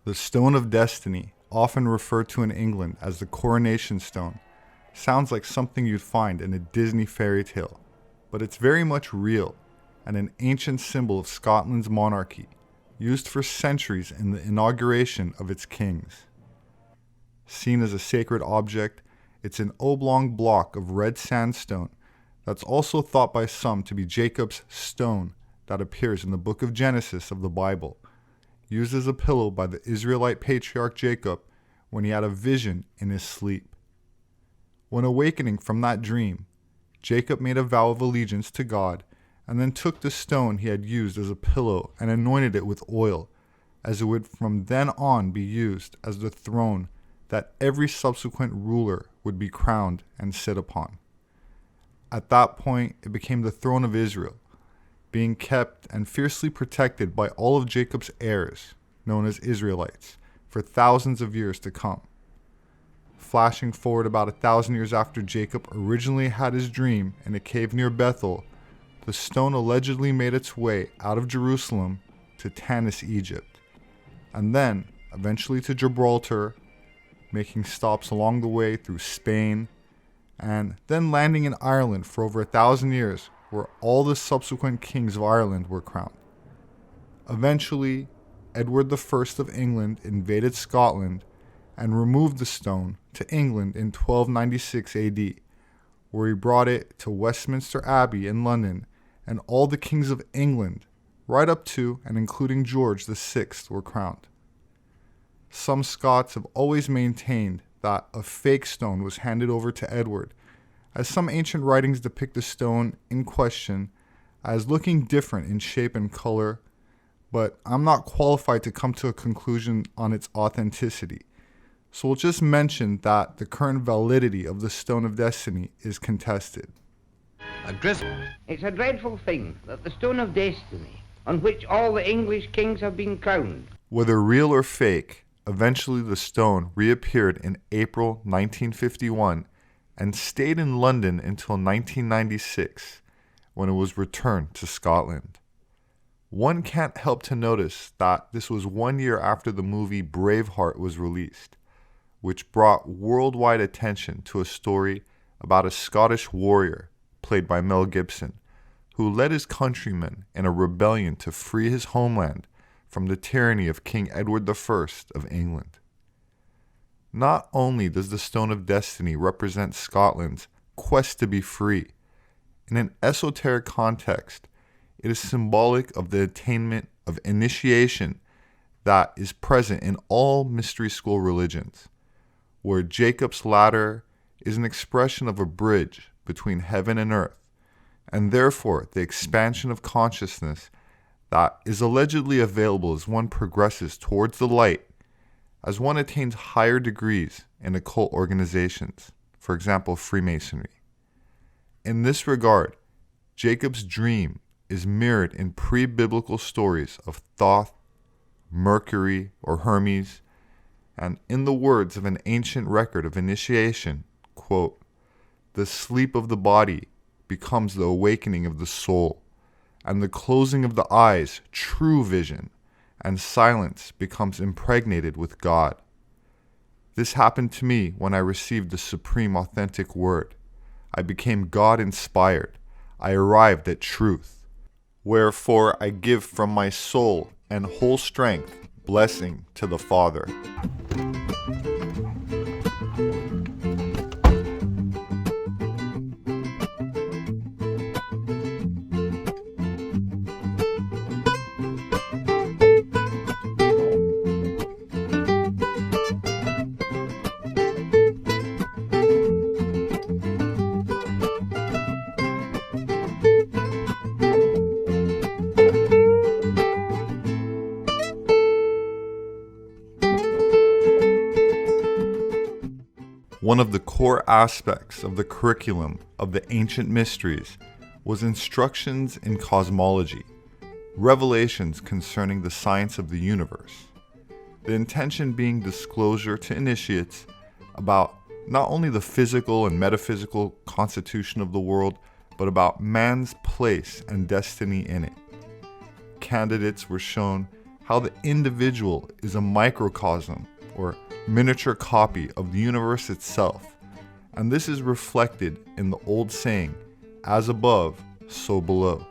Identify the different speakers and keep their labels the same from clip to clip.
Speaker 1: The Stone of Destiny, often referred to in England as the Coronation Stone, sounds like something you'd find in a Disney fairy tale, but it's very much real and an ancient symbol of Scotland's monarchy, used for centuries in the inauguration of its kings. Seen as a sacred object, it's an oblong block of red sandstone that's also thought by some to be Jacob's stone that appears in the book of Genesis of the Bible, used as a pillow by the Israelite patriarch Jacob when he had a vision in his sleep. When awakening from that dream, Jacob made a vow of allegiance to God and then took the stone he had used as a pillow and anointed it with oil, as it would from then on be used as the throne that every subsequent ruler would be crowned and sit upon. At that point, it became the throne of Israel, being kept and fiercely protected by all of Jacob's heirs, known as Israelites, for thousands of years to come. Flashing forward about 1,000 years after Jacob originally had his dream in a cave near Bethel, the stone allegedly made its way out of Jerusalem to Tanis, Egypt, and then eventually to Gibraltar, making stops along the way through Spain, and then landing in Ireland for over 1,000 years, where all the subsequent kings of Ireland were crowned. Eventually, Edward I of England invaded Scotland and removed the stone to England in 1296 AD, where he brought it to Westminster Abbey in London, and all the kings of England, right up to and including George VI, were crowned. Some Scots have always maintained that a fake stone was handed over to Edward, as some ancient writings depict the stone in question as looking different in shape and color, but I'm not qualified to come to a conclusion on its authenticity. So we'll just mention that the current validity of the Stone of Destiny is contested.
Speaker 2: It's a dreadful thing that the Stone of Destiny, on which all the English kings have been crowned.
Speaker 1: Whether real or fake, eventually the stone reappeared in April 1951 and stayed in London until 1996, when it was returned to Scotland. One can't help to notice that this was 1 year after the movie Braveheart was released, which brought worldwide attention to a story about a Scottish warrior, played by Mel Gibson, who led his countrymen in a rebellion to free his homeland from the tyranny of King Edward I of England. Not only does the Stone of Destiny represent Scotland's quest to be free, in an esoteric context, it is symbolic of the attainment of initiation that is present in all mystery school religions, where Jacob's ladder is an expression of a bridge between heaven and earth, and therefore the expansion of consciousness that is allegedly available as one progresses towards the light, as one attains higher degrees in occult organizations, for example Freemasonry. In this regard, Jacob's dream is mirrored in pre-biblical stories of Thoth, Mercury, or Hermes, and in the words of an ancient record of initiation, quote, "The sleep of the body becomes the awakening of the soul, and the closing of the eyes true vision, and silence becomes impregnated with God. This happened to me when I received the supreme authentic word. I became God-inspired. I arrived at truth. Wherefore I give from my soul and whole strength blessing to the Father." One of the core aspects of the curriculum of the ancient mysteries was instructions in cosmology, revelations concerning the science of the universe. The intention being disclosure to initiates about not only the physical and metaphysical constitution of the world, but about man's place and destiny in it. Candidates were shown how the individual is a microcosm, or miniature copy of the universe itself, and this is reflected in the old saying, as above, so below,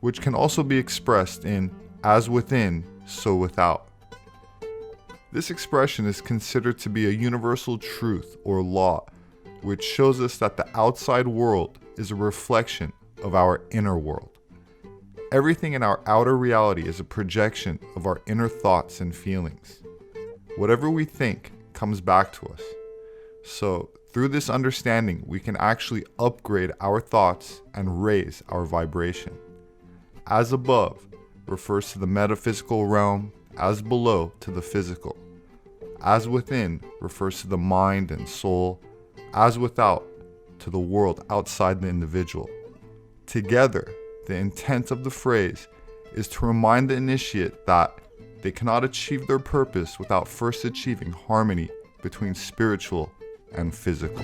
Speaker 1: which can also be expressed in as within, so without. This expression is considered to be a universal truth or law, which shows us that the outside world is a reflection of our inner world. Everything in our outer reality is a projection of our inner thoughts and feelings. Whatever we think comes back to us. So, through this understanding, we can actually upgrade our thoughts and raise our vibration. As above refers to the metaphysical realm, as below to the physical. As within refers to the mind and soul, as without to the world outside the individual. Together, the intent of the phrase is to remind the initiate that they cannot achieve their purpose without first achieving harmony between spiritual and physical.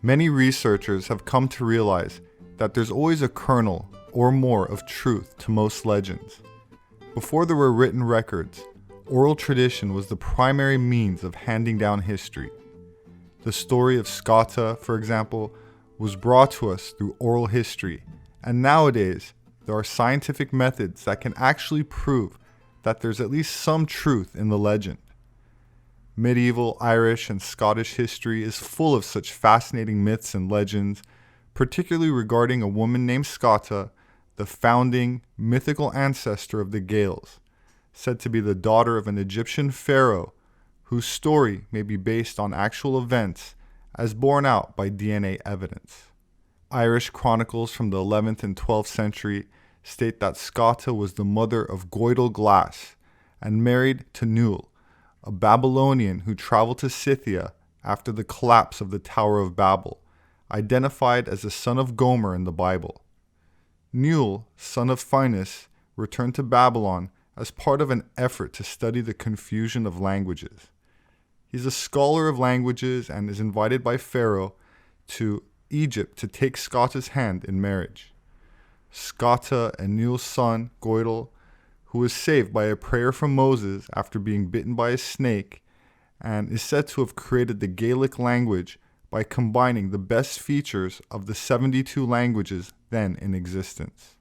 Speaker 1: Many researchers have come to realize that there's always a kernel or more of truth to most legends. Before there were written records, oral tradition was the primary means of handing down history. The story of Scotta, for example, was brought to us through oral history, and nowadays there are scientific methods that can actually prove that there's at least some truth in the legend. Medieval Irish and Scottish history is full of such fascinating myths and legends, particularly regarding a woman named Scotta, the founding mythical ancestor of the Gaels, said to be the daughter of an Egyptian pharaoh whose story may be based on actual events as borne out by DNA evidence. Irish chronicles from the 11th and 12th century state that Scotta was the mother of Goidel Glass and married to Nual, a Babylonian who traveled to Scythia after the collapse of the Tower of Babel, identified as the son of Gomer in the Bible. Nual, son of Phoenicians, returned to Babylon as part of an effort to study the confusion of languages. He's a scholar of languages and is invited by Pharaoh to Egypt to take Scotta's hand in marriage. Scotta and Nual's son, Goidel, who was saved by a prayer from Moses after being bitten by a snake, and is said to have created the Gaelic language by combining the best features of the 72 languages then in existence.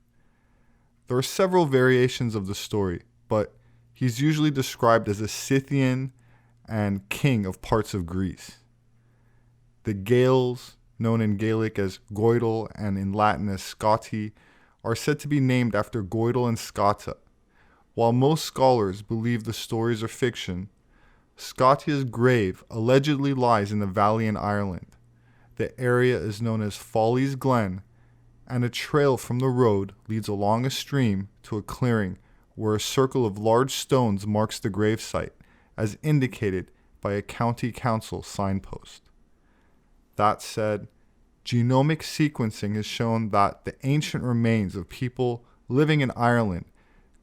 Speaker 1: There are several variations of the story, but he's usually described as a Scythian and king of parts of Greece. The Gaels, known in Gaelic as Goidel and in Latin as Scotti, are said to be named after Goidel and Scotta. While most scholars believe the stories are fiction, Scottia's grave allegedly lies in a valley in Ireland. The area is known as Folly's Glen, and a trail from the road leads along a stream to a clearing where a circle of large stones marks the gravesite, as indicated by a county council signpost. That said, genomic sequencing has shown that the ancient remains of people living in Ireland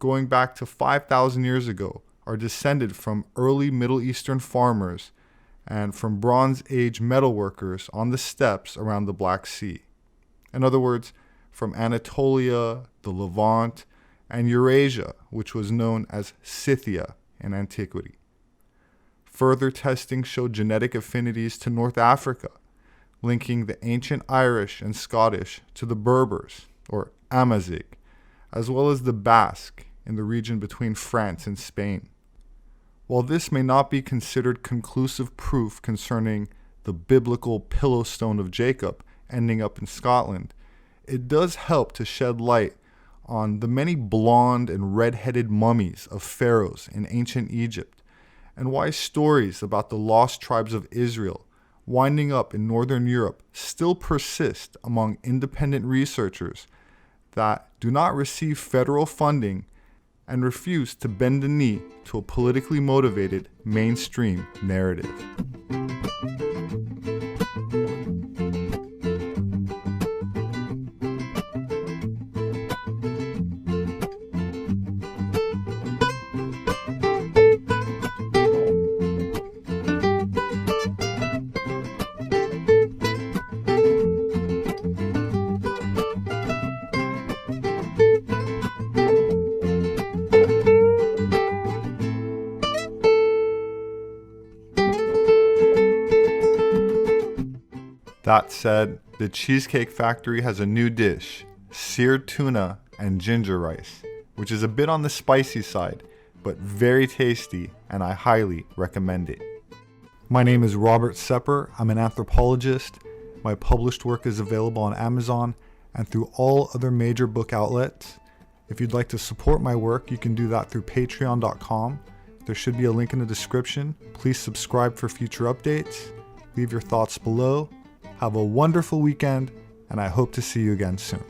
Speaker 1: going back to 5,000 years ago are descended from early Middle Eastern farmers and from Bronze Age metalworkers on the steppes around the Black Sea. In other words, from Anatolia, the Levant, and Eurasia, which was known as Scythia in antiquity. Further testing showed genetic affinities to North Africa, linking the ancient Irish and Scottish to the Berbers, or Amazigh, as well as the Basque in the region between France and Spain. While this may not be considered conclusive proof concerning the biblical pillow stone of Jacob ending up in Scotland, it does help to shed light on the many blonde and red-headed mummies of pharaohs in ancient Egypt, and why stories about the lost tribes of Israel winding up in Northern Europe still persist among independent researchers that do not receive federal funding and refuse to bend the knee to a politically motivated mainstream narrative. That said, the Cheesecake Factory has a new dish, seared tuna and ginger rice, which is a bit on the spicy side, but very tasty, and I highly recommend it. My name is Robert Sepehr. I'm an anthropologist. My published work is available on Amazon and through all other major book outlets. If you'd like to support my work, you can do that through patreon.com. There should be a link in the description. Please subscribe for future updates. Leave your thoughts below. Have a wonderful weekend, and I hope to see you again soon.